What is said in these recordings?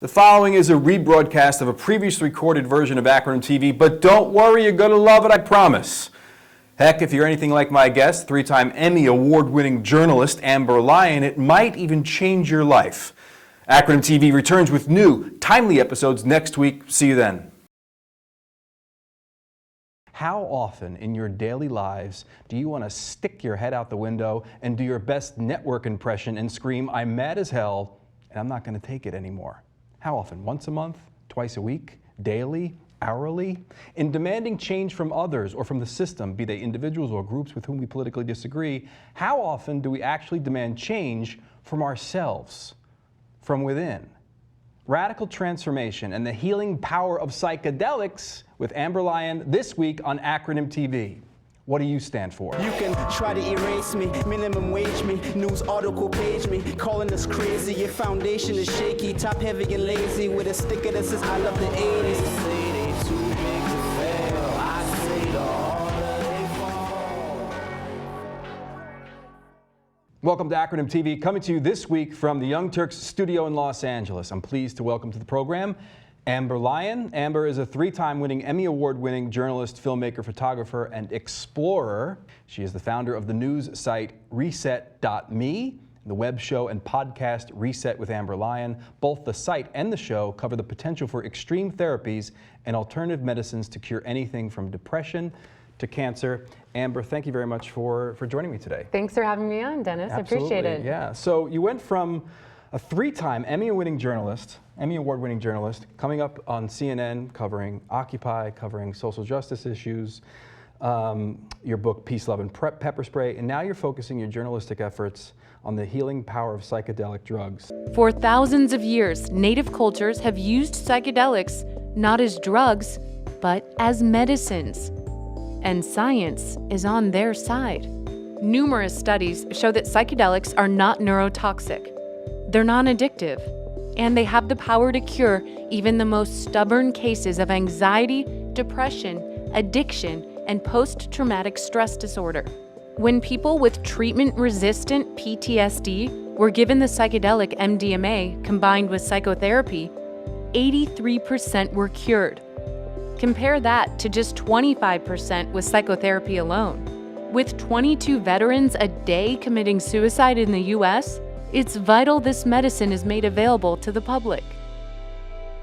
The following is a rebroadcast of a previously recorded version of Acronym TV, but don't worry, you're going to love it, I promise. Heck, if you're anything like my guest, three-time Emmy Award-winning journalist Amber Lyon, it might even change your life. Acronym TV returns with new, timely episodes next week. See you then. How often in your daily lives do you want to stick your head out the window and do your best network impression and scream, "I'm mad as hell, and I'm not going to take it anymore"? How often? Once a month? Twice a week? Daily? Hourly? In demanding change from others or from the system, be they individuals or groups with whom we politically disagree, how often do we actually demand change from ourselves, from within? Radical transformation and the healing power of psychedelics with Amber Lyon this week on Acronym TV. What do you stand for? You can try to erase me, minimum wage me, news article page me, calling us crazy. Your foundation is shaky, top heavy and lazy, with a sticker that says I love the 80s. Say they too big to fail, I say the harder they fall. Welcome to Acronym TV, coming to you this week from the Young Turks studio in Los Angeles. I'm pleased to welcome to the program Amber Lyon. Amber is a three-time winning Emmy Award-winning journalist, filmmaker, photographer, and explorer. She is the founder of the news site Reset.me, the web show and podcast Reset with Amber Lyon. Both the site and the show cover the potential for extreme therapies and alternative medicines to cure anything from depression to cancer. Amber, thank you very much for joining me today. Thanks for having me on, Dennis. Absolutely. I appreciate it. Yeah. So you went from a three-time Emmy Award-winning journalist, coming up on CNN, covering Occupy, covering social justice issues, your book, Peace, Love, and Pepper Spray, and now you're focusing your journalistic efforts on the healing power of psychedelic drugs. For thousands of years, native cultures have used psychedelics not as drugs, but as medicines. And science is on their side. Numerous studies show that psychedelics are not neurotoxic. They're non-addictive, and they have the power to cure even the most stubborn cases of anxiety, depression, addiction, and post-traumatic stress disorder. When people with treatment-resistant PTSD were given the psychedelic MDMA combined with psychotherapy, 83% were cured. Compare that to just 25% with psychotherapy alone. With 22 veterans a day committing suicide in the US, it's vital this medicine is made available to the public.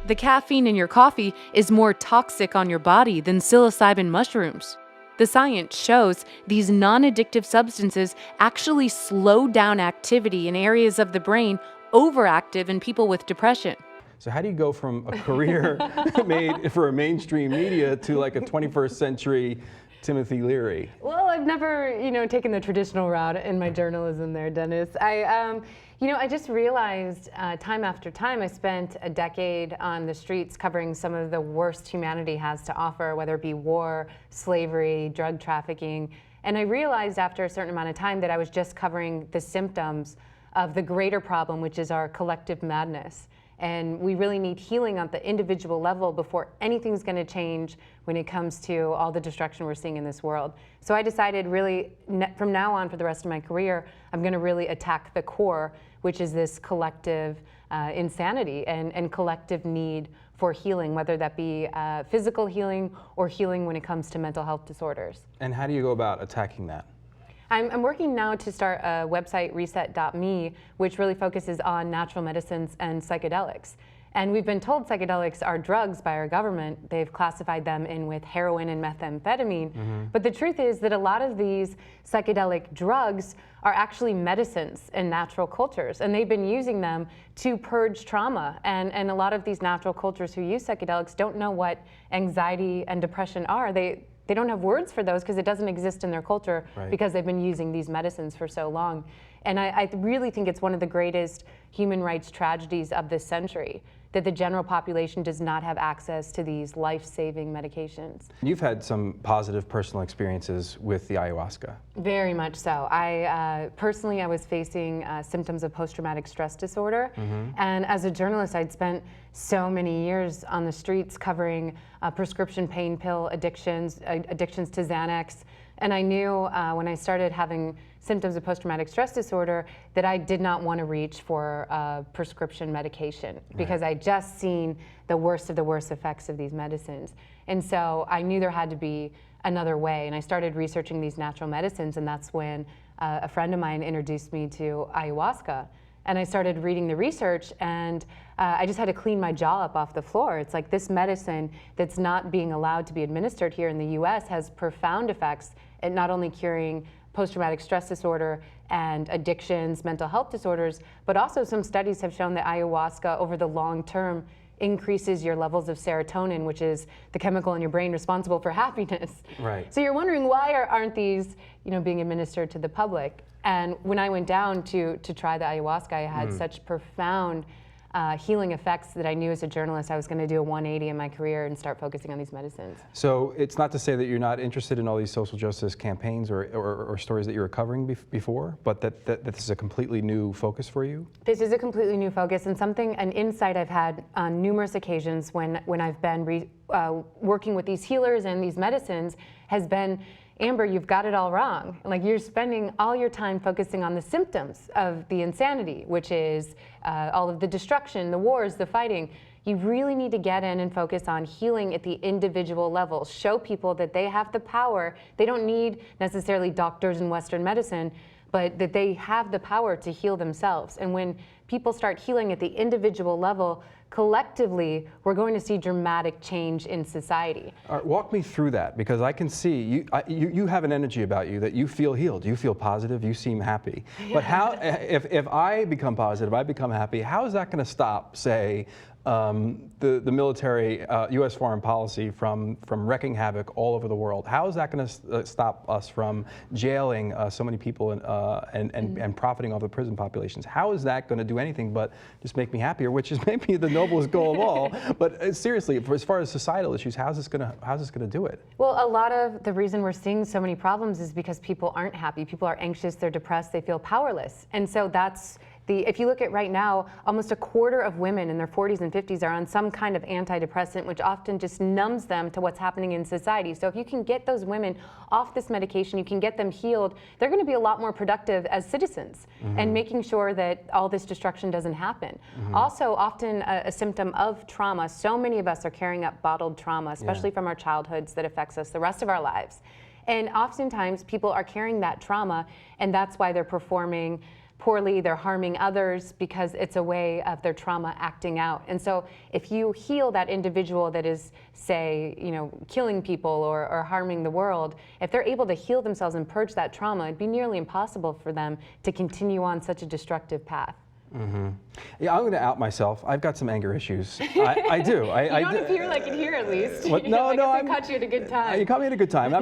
The caffeine in your coffee is more toxic on your body than psilocybin mushrooms. The science shows these non-addictive substances actually slow down activity in areas of the brain overactive in people with depression. So how do you go from a career made for a mainstream media to like a 21st century Timothy Leary? Well, I've never, taken the traditional route in my journalism there, Dennis. I just realized time after time, I spent a decade on the streets covering some of the worst humanity has to offer, whether it be war, slavery, drug trafficking. And I realized after a certain amount of time that I was just covering the symptoms of the greater problem, which is our collective madness. And we really need healing on the individual level before anything's going to change when it comes to all the destruction we're seeing in this world. So I decided really, from now on for the rest of my career, I'm going to really attack the core, which is this collective insanity and collective need for healing, whether that be physical healing or healing when it comes to mental health disorders. And how do you go about attacking that? I'm working now to start a website, Reset.me, which really focuses on natural medicines and psychedelics. And we've been told psychedelics are drugs by our government. They've classified them in with heroin and methamphetamine. But the truth is that a lot of these psychedelic drugs are actually medicines in natural cultures. And they've been using them to purge trauma. And a lot of these natural cultures who use psychedelics don't know what anxiety and depression are. They don't have words for those because it doesn't exist in their culture, right, because they've been using these medicines for so long. And I really think it's one of the greatest human rights tragedies of this century that the general population does not have access to these life-saving medications. You've had some positive personal experiences with the ayahuasca. Very much so. Personally, I was facing symptoms of post-traumatic stress disorder. And as a journalist, I'd spent so many years on the streets covering prescription pain pill addictions to Xanax. And I knew when I started having symptoms of post-traumatic stress disorder that I did not want to reach for prescription medication because I just seen the worst of the worst effects of these medicines. And so I knew there had to be another way, and I started researching these natural medicines, and that's when a friend of mine introduced me to ayahuasca. And I started reading the research, and I just had to clean my jaw up off the floor. It's like this medicine that's not being allowed to be administered here in the US has profound effects at not only curing post-traumatic stress disorder and addictions, mental health disorders, but also some studies have shown that ayahuasca over the long term increases your levels of serotonin, which is the chemical in your brain responsible for happiness. Right. So you're wondering why aren't these, being administered to the public? And when I went down to try the ayahuasca, I had such profound healing effects that I knew as a journalist I was going to do a 180 in my career and start focusing on these medicines. So it's not to say that you're not interested in all these social justice campaigns or stories that you were covering before, but that this is a completely new focus for you? This is a completely new focus, and an insight I've had on numerous occasions when I've been working with these healers and these medicines has been, Amber, you've got it all wrong. Like, you're spending all your time focusing on the symptoms of the insanity, which is all of the destruction, the wars, the fighting. You really need to get in and focus on healing at the individual level. Show people that they have the power. They don't need necessarily doctors in Western medicine, but that they have the power to heal themselves. And when people start healing at the individual level, collectively, we're going to see dramatic change in society. All right, walk me through that, because I can see you have an energy about you that you feel healed, you feel positive, you seem happy. But how, if I become positive, I become happy, how is that going to stop, say, the military, U.S. foreign policy from wreaking havoc all over the world? How is that going to stop us from jailing so many people and profiting off the prison populations? How is that going to do anything but just make me happier, which is maybe the noblest goal of all? But seriously, as far as societal issues, how's this going to do it? Well, a lot of the reason we're seeing so many problems is because people aren't happy. People are anxious, they're depressed, they feel powerless. And so that's if you look at right now, almost a quarter of women in their 40s and 50s are on some kind of antidepressant, which often just numbs them to what's happening in society. So if you can get those women off this medication, you can get them healed, they're going to be a lot more productive as citizens and making sure that all this destruction doesn't happen. Also, often a symptom of trauma, so many of us are carrying up bottled trauma, especially from our childhoods, that affects us the rest of our lives. And oftentimes people are carrying that trauma, and that's why they're performing poorly, they're harming others, because it's a way of their trauma acting out. And so if you heal that individual that is, say, killing people or harming the world, if they're able to heal themselves and purge that trauma, it'd be nearly impossible for them to continue on such a destructive path. Yeah, I'm going to out myself. I've got some anger issues. I do. You don't appear like it here, at least. What? No, I caught you at a good time. You caught me at a good time. I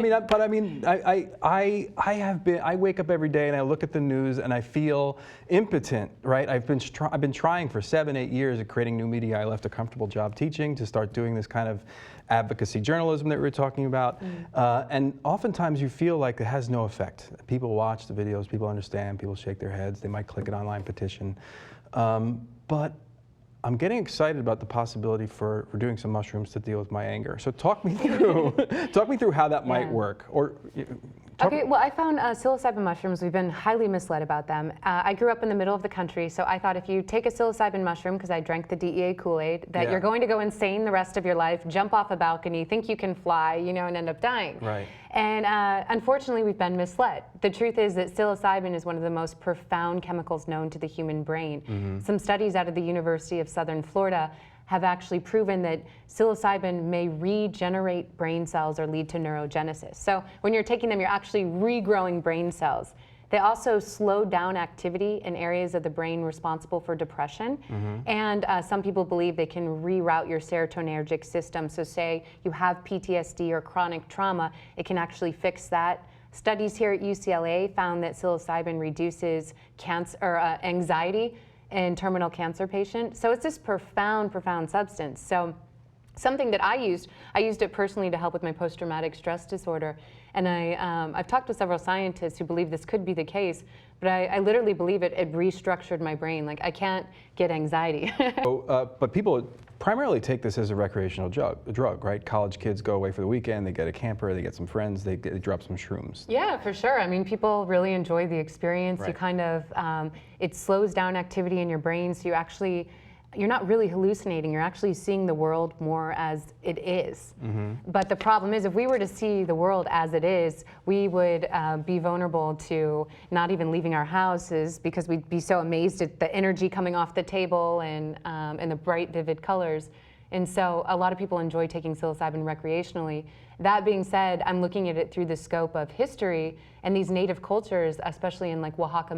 wake up every day and I look at the news and I feel impotent, right? I've been trying for 7-8 years at creating new media. I left a comfortable job teaching to start doing this kind of advocacy journalism that we were talking about. And oftentimes you feel like it has no effect. People watch the videos, people understand, people shake their heads, they might click an online petition. But I'm getting excited about the possibility for doing some mushrooms to deal with my anger. So talk me through how that might work. Okay, well, I found psilocybin mushrooms, we've been highly misled about them. I grew up in the middle of the country, so I thought if you take a psilocybin mushroom, because I drank the DEA Kool-Aid, that you're going to go insane the rest of your life, jump off a balcony, think you can fly, and end up dying. Right. And unfortunately, we've been misled. The truth is that psilocybin is one of the most profound chemicals known to the human brain. Some studies out of the University of Southern Florida have actually proven that psilocybin may regenerate brain cells or lead to neurogenesis. So when you're taking them, you're actually regrowing brain cells. They also slow down activity in areas of the brain responsible for depression. And some people believe they can reroute your serotonergic system. So say you have PTSD or chronic trauma, it can actually fix that. Studies here at UCLA found that psilocybin reduces anxiety in terminal cancer patients. So it's this profound, profound substance. So something that I used it personally to help with my post-traumatic stress disorder. And I've talked to several scientists who believe this could be the case, but I literally believe it restructured my brain. Like, I can't get anxiety. But people primarily take this as a recreational drug, right? College kids go away for the weekend, they get a camper, they get some friends, they drop some shrooms. Yeah, for sure. I mean, people really enjoy the experience. Right. You kind of, it slows down activity in your brain, so you're not really hallucinating, you're actually seeing the world more as it is. But the problem is, if we were to see the world as it is, we would be vulnerable to not even leaving our houses because we'd be so amazed at the energy coming off the table and the bright, vivid colors. And so a lot of people enjoy taking psilocybin recreationally. That being said, I'm looking at it through the scope of history, and these native cultures, especially in like Oaxaca,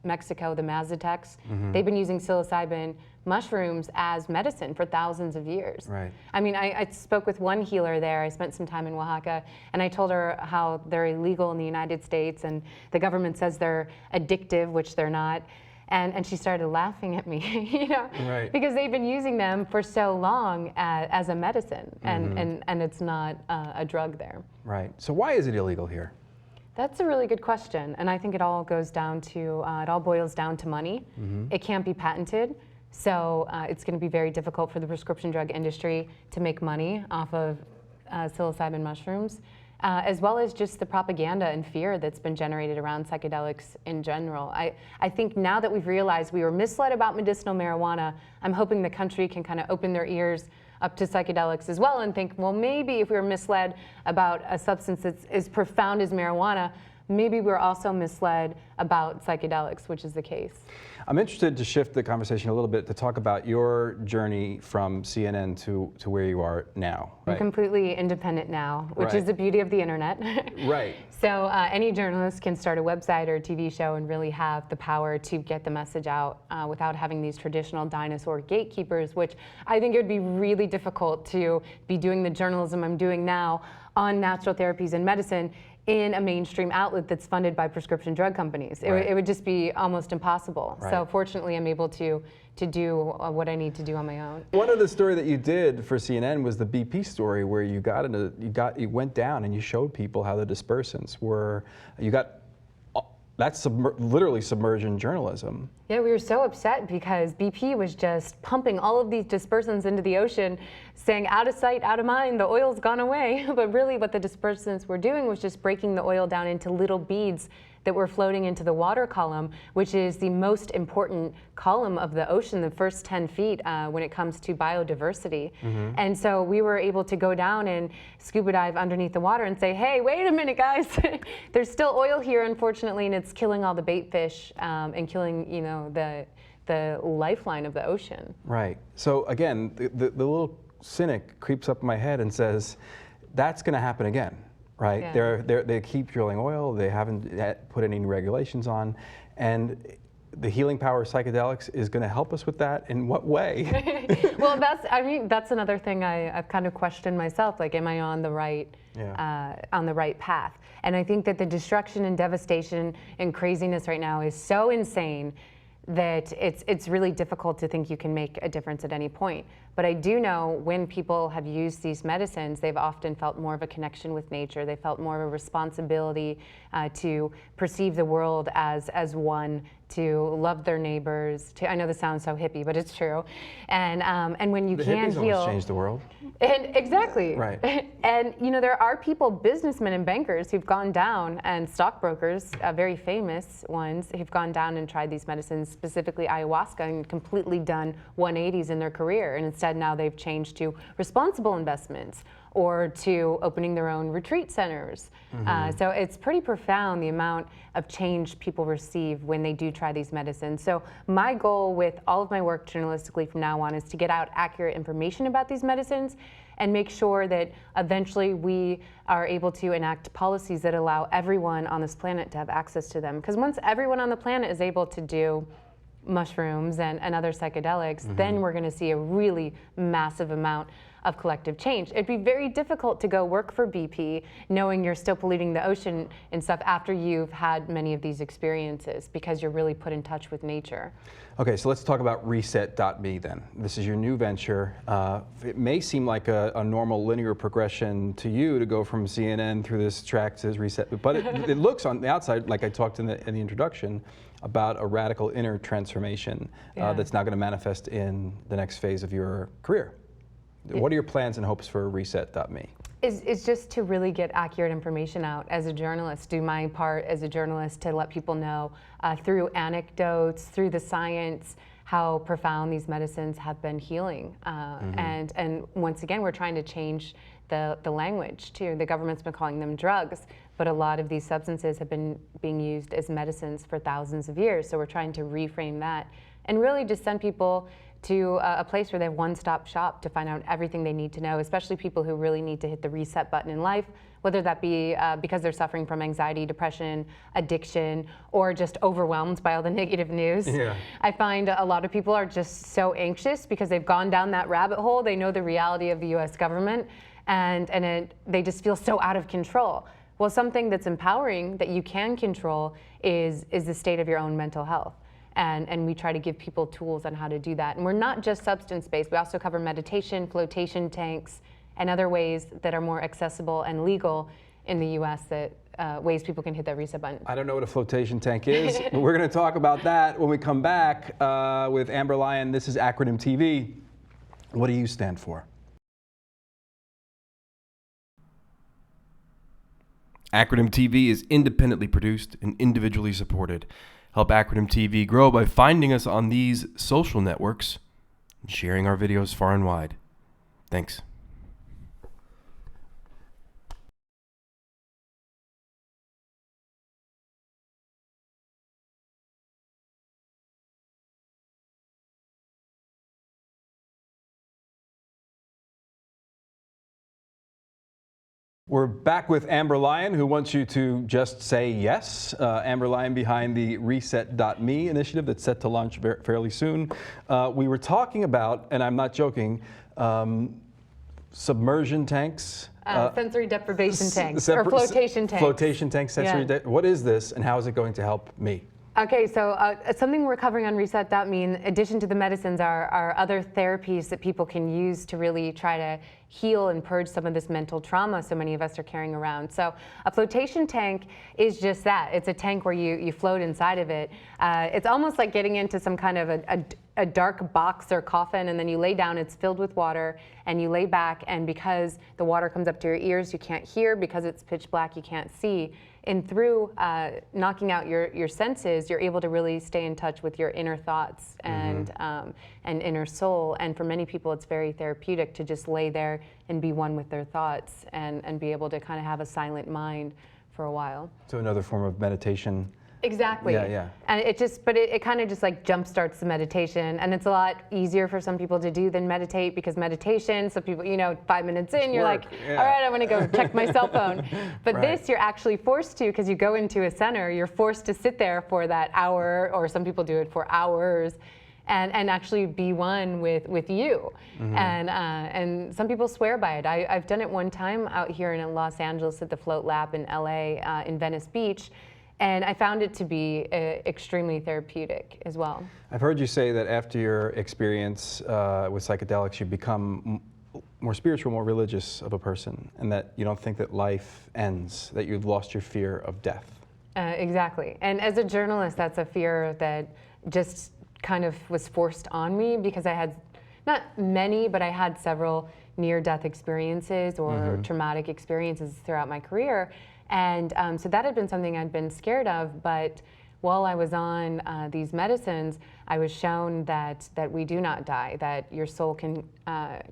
Mexico, the Mazatecs, they've been using psilocybin mushrooms as medicine for thousands of years. Right. I mean, I spoke with one healer there. I spent some time in Oaxaca, and I told her how they're illegal in the United States, and the government says they're addictive, which they're not. And she started laughing at me, you know, Right. because they've been using them for so long as a medicine, and it's not a drug there. Right. So why is it illegal here? That's a really good question, and I think it all goes down to, it all boils down to money. It can't be patented, so it's going to be very difficult for the prescription drug industry to make money off of psilocybin mushrooms. As well as just the propaganda and fear that's been generated around psychedelics in general. I think now that we've realized we were misled about medicinal marijuana, I'm hoping the country can kind of open their ears up to psychedelics as well and think, well, maybe if we were misled about a substance that's as profound as marijuana, maybe we're also misled about psychedelics, which is the case. I'm interested to shift the conversation a little bit to talk about your journey from CNN to where you are now. I'm completely independent now, which is the beauty of the internet. Right. So any journalist can start a website or a TV show and really have the power to get the message out without having these traditional dinosaur gatekeepers, which I think it would be really difficult to be doing the journalism I'm doing now on natural therapies and medicine in a mainstream outlet that's funded by prescription drug companies. Right. It would just be almost impossible. Right. So fortunately, I'm able to do what I need to do on my own. One of the story that you did for CNN was the BP story, where you went down and you showed people how the dispersants were. That's literally submersion journalism. Yeah, we were so upset because BP was just pumping all of these dispersants into the ocean, saying out of sight, out of mind, the oil's gone away. But really what the dispersants were doing was just breaking the oil down into little beads that were floating into the water column, which is the most important column of the ocean, the first 10 feet when it comes to biodiversity. And so we were able to go down and scuba dive underneath the water and say, hey, wait a minute, guys. There's still oil here, unfortunately, and it's killing all the bait fish and killing, you know, the lifeline of the ocean. Right. So again, the little cynic creeps up in my head and says, that's going to happen again. Right, Yeah. They keep drilling oil. They haven't put any regulations on, and the healing power of psychedelics is going to help us with that. In what way? Well, that's another thing I've kind of questioned myself. Like, am I on the right path? And I think that the destruction and devastation and craziness right now is so insane that it's really difficult to think you can make a difference at any point. But I do know when people have used these medicines, they've often felt more of a connection with nature. They felt more of a responsibility to perceive the world as one, to love their neighbors. I know this sounds so hippie, but it's true. And when you can heal, almost changed the world. And exactly. Right. And you know, there are people, businessmen and bankers, who've gone down, and stockbrokers, very famous ones, who've gone down and tried these medicines, specifically ayahuasca, and completely done 180s in their career. And instead now they've changed to responsible investments or to opening their own retreat centers. So it's pretty profound the amount of change people receive when they do try these medicines. So my goal with all of my work journalistically from now on is to get out accurate information about these medicines and make sure that eventually we are able to enact policies that allow everyone on this planet to have access to them. Because once everyone on the planet is able to do mushrooms and other psychedelics, then we're going to see a really massive amount of collective change. It'd be very difficult to go work for BP knowing you're still polluting the ocean and stuff after you've had many of these experiences, because you're really put in touch with nature. Okay, so let's talk about Reset.me then. This is your new venture. It may seem like a normal linear progression to you to go from CNN through this track to Reset, but it looks on the outside, like I talked in the introduction, about a radical inner transformation that's now going to manifest in the next phase of your career. What are your plans and hopes for Reset.me? Is just to really get accurate information out as a journalist, do my part as a journalist to let people know through anecdotes, through the science, how profound these medicines have been healing. And once again, we're trying to change the language too. The government's been calling them drugs, but a lot of these substances have been being used as medicines for thousands of years. So we're trying to reframe that and really just send people to a place where they have one-stop shop to find out everything they need to know, especially people who really need to hit the reset button in life, whether that be because they're suffering from anxiety, depression, addiction, or just overwhelmed by all the negative news. Yeah. I find a lot of people are just so anxious because they've gone down that rabbit hole. They know the reality of the US government, and they just feel so out of control. Well, something that's empowering that you can control is the state of your own mental health. And we try to give people tools on how to do that. And we're not just substance-based. We also cover meditation, flotation tanks, and other ways that are more accessible and legal in the US that ways people can hit that reset button. I don't know what a flotation tank is. But we're going to talk about that when we come back with Amber Lyon. This is Acronym TV. What do you stand for? Acronym TV is independently produced and individually supported. Help Acronym TV grow by finding us on these social networks and sharing our videos far and wide. Thanks. We're back with Amber Lyon, who wants you to just say yes. Amber Lyon behind the Reset.me initiative that's set to launch fairly soon. We were talking about, and I'm not joking, submersion tanks. Sensory deprivation tanks, or flotation tanks. Flotation tanks, what is this, and how is it going to help me? Okay, so something we're covering on Reset.me, in addition to the medicines, are other therapies that people can use to really try to heal and purge some of this mental trauma so many of us are carrying around. So a flotation tank is just that. It's a tank where you float inside of it. It's almost like getting into some kind of a dark box or coffin, and then you lay down, it's filled with water, and you lay back, and because the water comes up to your ears, you can't hear, because it's pitch black, you can't see. And through knocking out your senses, you're able to really stay in touch with your inner thoughts and inner soul. And for many people, it's very therapeutic to just lay there and be one with their thoughts and be able to kind of have a silent mind for a while. So another form of meditation. Exactly. Yeah. And it kind of just like jump starts the meditation, and it's a lot easier for some people to do than meditate, because meditation, some people, 5 minutes in, you're like, all right, I'm gonna go check my cell phone. But this, you're actually forced to, because you go into a center, you're forced to sit there for that hour, or some people do it for hours, and actually be one with you. And some people swear by it. I've done it one time out here in Los Angeles at the Float Lab in LA, in Venice Beach. And I found it to be extremely therapeutic as well. I've heard you say that after your experience with psychedelics, you become more spiritual, more religious of a person, and that you don't think that life ends, that you've lost your fear of death. Exactly. And as a journalist, that's a fear that just kind of was forced on me, because I had, not many, but I had several near-death experiences or traumatic experiences throughout my career. And so that had been something I'd been scared of, but while I was on these medicines, I was shown that we do not die, that your soul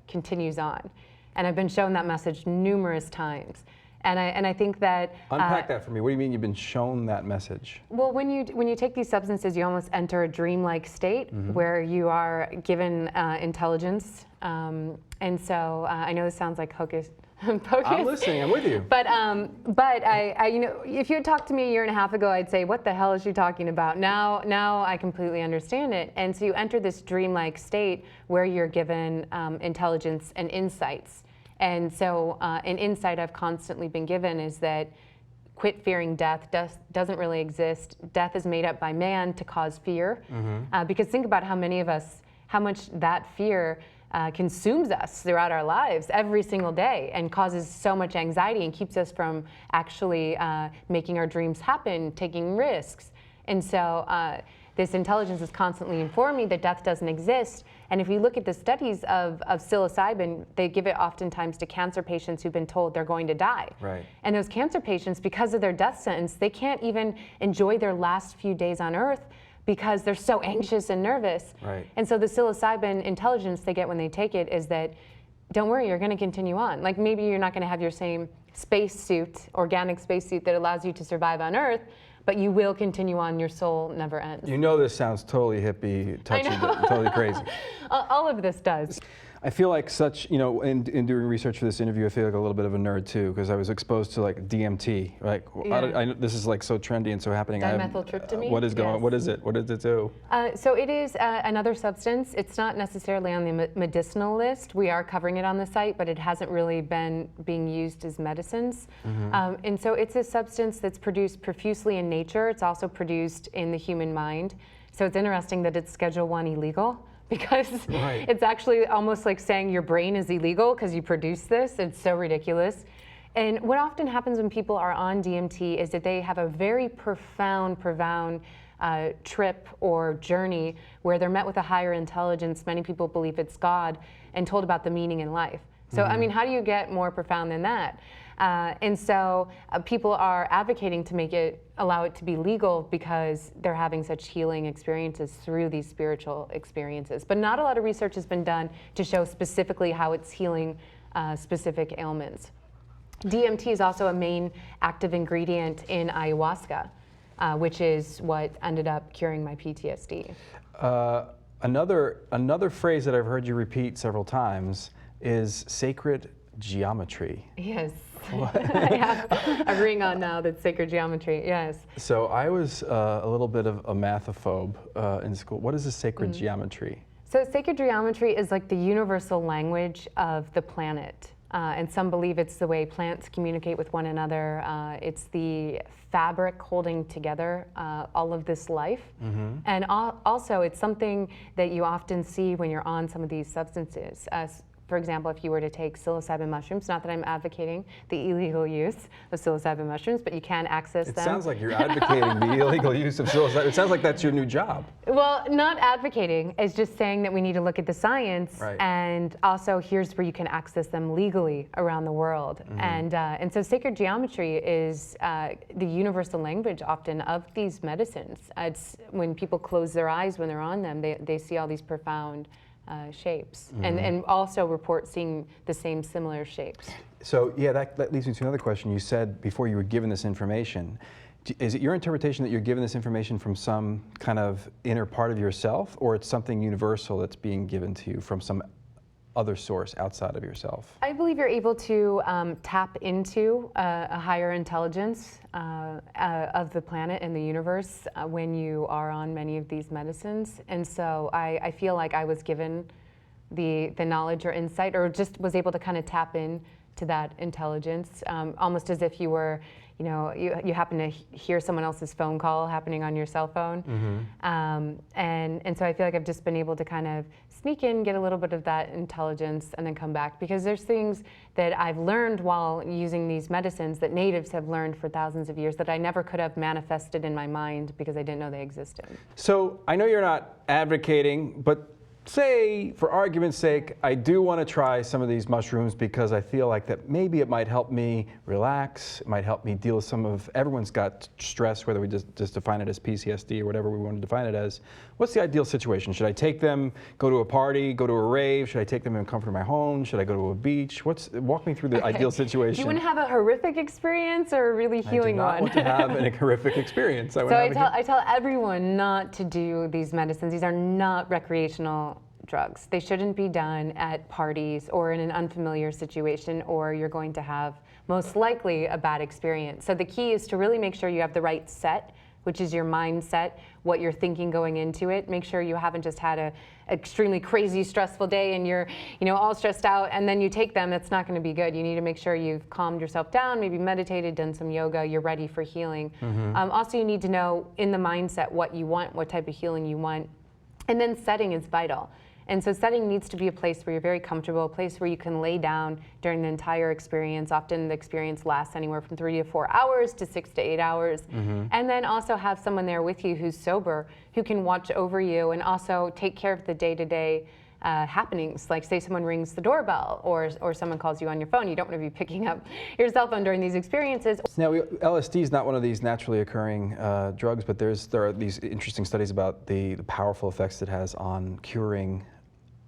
continues on. And I've been shown that message numerous times. And I think that... Unpack that for me. What do you mean you've been shown that message? Well, when you take these substances, you almost enter a dreamlike state where you are given intelligence. And so I know this sounds like hocus. I'm listening. I'm with you. But if you had talked to me a year and a half ago, I'd say, "What the hell is she talking about?" Now I completely understand it. And so you enter this dreamlike state where you're given intelligence and insights. And so an insight I've constantly been given is that quit fearing death. Death doesn't really exist. Death is made up by man to cause fear. Because think about how much that fear consumes us throughout our lives every single day, and causes so much anxiety and keeps us from actually making our dreams happen, taking risks. And so this intelligence is constantly informing me that death doesn't exist, And if you look at the studies of psilocybin, they give it oftentimes to cancer patients who've been told they're going to die. Right. And those cancer patients, because of their death sentence, they can't even enjoy their last few days on Earth because they're so anxious and nervous. Right. And so the psilocybin intelligence they get when they take it is that, don't worry, you're going to continue on. Like maybe you're not going to have your same spacesuit, organic spacesuit that allows you to survive on Earth, but you will continue on. Your soul never ends. You know this sounds totally hippie, touchy, totally crazy. All of this does. I feel like such, in doing research for this interview, I feel like a little bit of a nerd too, because I was exposed to like DMT. Like, Yeah. this is like so trendy and so happening. Dimethyltryptamine? What is going? Yes. What is it? What does it do? So it is another substance. It's not necessarily on the medicinal list. We are covering it on the site, but it hasn't really been being used as medicines. And so it's a substance that's produced profusely in nature. It's also produced in the human mind. So it's interesting that it's Schedule I illegal, because it's actually almost like saying your brain is illegal because you produce this. It's so ridiculous. And what often happens when people are on DMT is that they have a very profound trip or journey where they're met with a higher intelligence. Many people believe it's God, and told about the meaning in life. So, I mean, how do you get more profound than that? And so people are advocating to allow it to be legal because they're having such healing experiences through these spiritual experiences. But not a lot of research has been done to show specifically how it's healing specific ailments. DMT is also a main active ingredient in ayahuasca, which is what ended up curing my PTSD. Another phrase that I've heard you repeat several times is sacred geometry. Yes. I have a ring on now that's sacred geometry, yes. So I was a little bit of a mathophobe in school. What is a sacred geometry? So sacred geometry is like the universal language of the planet. And some believe it's the way plants communicate with one another. It's the fabric holding together all of this life. And also it's something that you often see when you're on some of these substances. For example, if you were to take psilocybin mushrooms, not that I'm advocating the illegal use of psilocybin mushrooms, but you can access them. It sounds like you're advocating the illegal use of psilocybin. It sounds like that's your new job. Well, not advocating. It's just saying that we need to look at the science, and also here's where you can access them legally around the world. And so sacred geometry is the universal language often of these medicines. It's when people close their eyes when they're on them, they see all these profound shapes, and also report seeing the same similar shapes. So yeah, that leads me to another question. You said before you were given this information, is it your interpretation that you're given this information from some kind of inner part of yourself, or it's something universal that's being given to you from some other source outside of yourself? I believe you're able to tap into a higher intelligence of the planet and the universe when you are on many of these medicines. And so I feel like I was given the knowledge or insight, or just was able to kind of tap in to that intelligence, almost as if you were, you happen to hear someone else's phone call happening on your cell phone. And so I feel like I've just been able to kind of sneak in, get a little bit of that intelligence, and then come back. Because there's things that I've learned while using these medicines that natives have learned for thousands of years that I never could have manifested in my mind because I didn't know they existed. So I know you're not advocating, but say, for argument's sake, I do want to try some of these mushrooms because I feel like that maybe it might help me relax, it might help me deal with some of, everyone's got stress, whether we just define it as PTSD or whatever we want to define it as. What's the ideal situation? Should I take them, go to a party, go to a rave? Should I take them in comfort of my home? Should I go to a beach? Walk me through the ideal situation. Do you want to have a horrific experience or a really healing one? I do not want to have a horrific experience. I tell everyone not to do these medicines. These are not recreational drugs. They shouldn't be done at parties or in an unfamiliar situation, or you're going to have most likely a bad experience. So the key is to really make sure you have the right set, which is your mindset, what you're thinking going into it. Make sure you haven't just had an extremely crazy, stressful day and you're all stressed out, and then you take them. It's not going to be good. You need to make sure you've calmed yourself down, maybe meditated, done some yoga, you're ready for healing. Also, you need to know in the mindset what you want, what type of healing you want. And then setting is vital. And so setting needs to be a place where you're very comfortable, a place where you can lay down during the entire experience. Often the experience lasts anywhere from 3 to 4 hours to 6 to 8 hours. And then also have someone there with you who's sober, who can watch over you and also take care of the day-to-day happenings, like say someone rings the doorbell or someone calls you on your phone. You don't want to be picking up your cell phone during these experiences. Now, LSD is not one of these naturally occurring drugs, but there are these interesting studies about the powerful effects it has on curing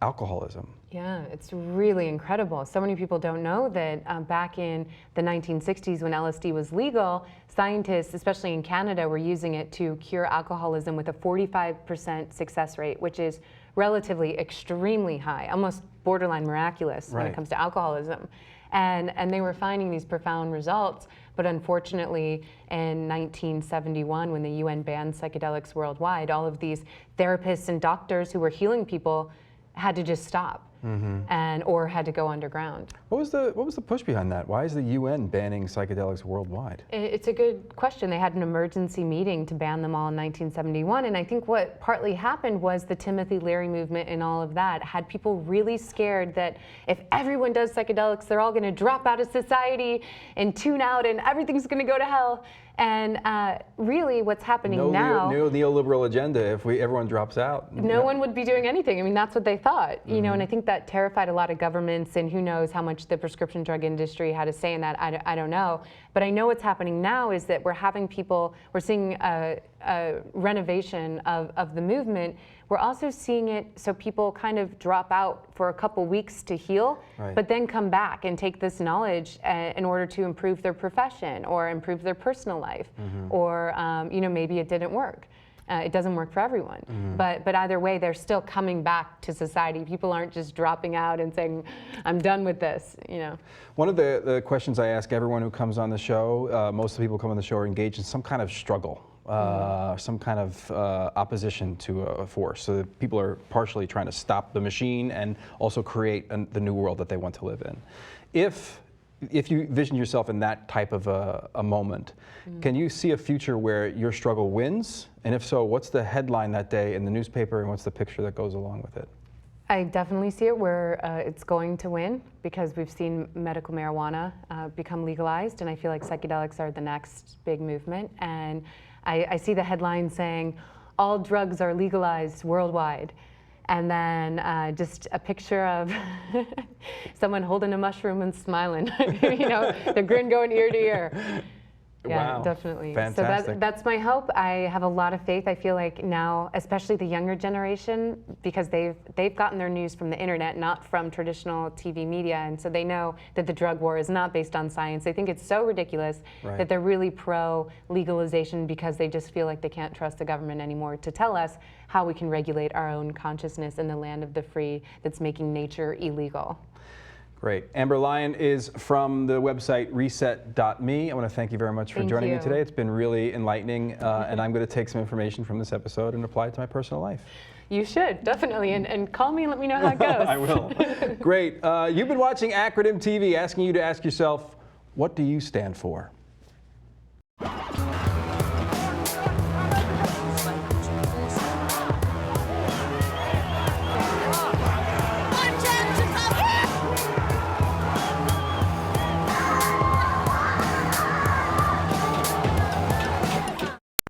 alcoholism. Yeah, it's really incredible. So many people don't know that back in the 1960s when LSD was legal, scientists, especially in Canada, were using it to cure alcoholism with a 45% success rate, which is relatively extremely high, almost borderline miraculous when it comes to alcoholism. And they were finding these profound results, but unfortunately in 1971, when the UN banned psychedelics worldwide, all of these therapists and doctors who were healing people had to just stop. Or had to go underground. What was the push behind that? Why is the UN banning psychedelics worldwide? It's a good question. They had an emergency meeting to ban them all in 1971, and I think what partly happened was the Timothy Leary movement and all of that had people really scared that if everyone does psychedelics, they're all going to drop out of society and tune out and everything's going to go to hell. And really what's happening now... No neoliberal agenda if everyone drops out. No one would be doing anything. I mean, that's what they thought, you know, and I think that terrified a lot of governments, and who knows how much the prescription drug industry had to say in that, I don't know. But I know what's happening now is that we're seeing a renovation of the movement. We're also seeing it so people kind of drop out for a couple weeks to heal, but then come back and take this knowledge in order to improve their profession or improve their personal life, or you know, maybe it didn't work. It doesn't work for everyone, but either way, they're still coming back to society. People aren't just dropping out and saying, "I'm done with this." You know. One of the questions I ask everyone who comes on the show, most of the people who come on the show are engaged in some kind of struggle. Some kind of opposition to a force. So that people are partially trying to stop the machine and also create the new world that they want to live in. If you vision yourself in that type of a moment, can you see a future where your struggle wins? And if so, what's the headline that day in the newspaper and what's the picture that goes along with it? I definitely see it where it's going to win, because we've seen medical marijuana become legalized, and I feel like psychedelics are the next big movement. And I see the headline saying, "All drugs are legalized worldwide." And then just a picture of someone holding a mushroom and smiling, you know, the grin going ear to ear. Yeah, wow. Definitely. Fantastic. So that's my hope. I have a lot of faith. I feel like now, especially the younger generation, because they've gotten their news from the internet, not from traditional TV media, and so they know that the drug war is not based on science. They think it's so ridiculous that they're really pro legalization because they just feel like they can't trust the government anymore to tell us how we can regulate our own consciousness in the land of the free that's making nature illegal. Great. Amber Lyon is from the website reset.me. I want to thank you very much for joining me today. It's been really enlightening, and I'm going to take some information from this episode and apply it to my personal life. You should, definitely, and call me and let me know how it goes. I will. Great. You've been watching Acronym TV, asking you to ask yourself, what do you stand for?